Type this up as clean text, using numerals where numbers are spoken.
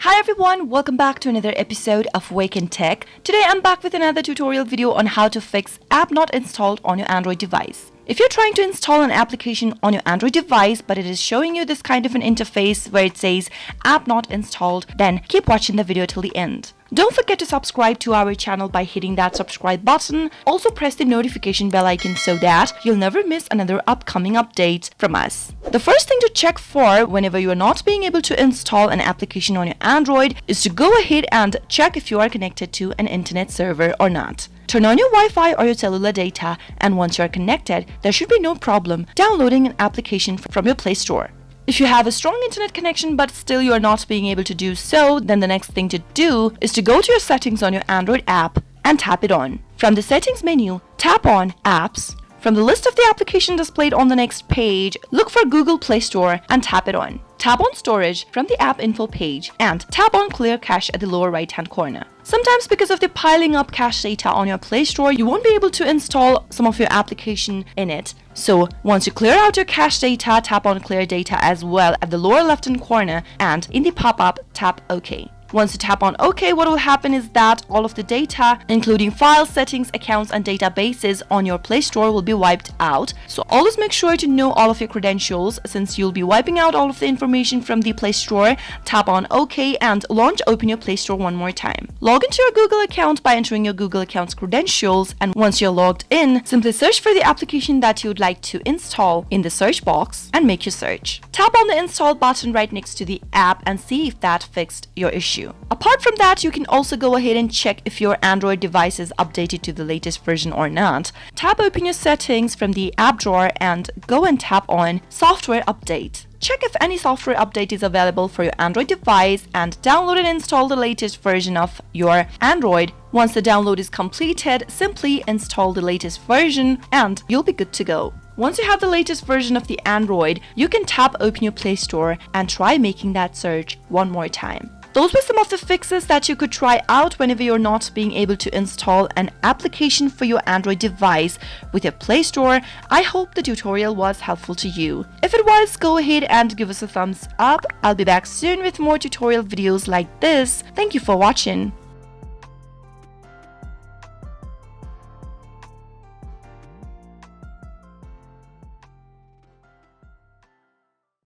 Hi everyone, welcome back to another episode of Wake&Tech. Today I'm back with another tutorial video on how to fix app not installed on your Android device. If you're trying to install an application on your Android device but it is showing you this kind of an interface where it says app not installed, then keep watching the video till the end. Don't forget to subscribe to our channel by hitting that subscribe button. Also press the notification bell icon so that you'll never miss another upcoming update from us. The first thing to check for whenever you're not being able to install an application on your Android is to go ahead and check if you are connected to an internet server or not. Turn on your Wi-Fi or your cellular data, and once you are connected, there should be no problem downloading an application from your Play Store. If you have a strong internet connection but still you are not being able to do so, then the next thing to do is to go to your settings on your Android app and tap it on. From the settings menu, tap on Apps. From the list of the application displayed on the next page, look for Google Play Store and tap it on. Tap on Storage from the app info page and tap on Clear Cache at the lower right hand corner. Sometimes because of the piling up cache data on your Play Store, you won't be able to install some of your application in it. So once you clear out your cache data, tap on Clear Data as well at the lower left hand corner, and in the pop-up, tap OK. Once you tap on OK, what will happen is that all of the data, including file settings, accounts, and databases on your Play Store will be wiped out. So always make sure to know all of your credentials since you'll be wiping out all of the information from the Play Store. Tap on OK and open your Play Store one more time. Log into your Google account by entering your Google account's credentials, and once you're logged in, simply search for the application that you would like to install in the search box and make your search. Tap on the install button right next to the app and see if that fixed your issue. Apart from that, you can also go ahead and check if your Android device is updated to the latest version or not. Tap open your settings from the app drawer and go and tap on Software Update. Check if any software update is available for your Android device and download and install the latest version of your Android. Once the download is completed, simply install the latest version and you'll be good to go. Once you have the latest version of the Android, you can tap open your Play Store and try making that search one more time. Those were some of the fixes that you could try out whenever you're not being able to install an application for your Android device with your Play Store. I hope the tutorial was helpful to you. If it was, go ahead and give us a thumbs up. I'll be back soon with more tutorial videos like this. Thank you for watching.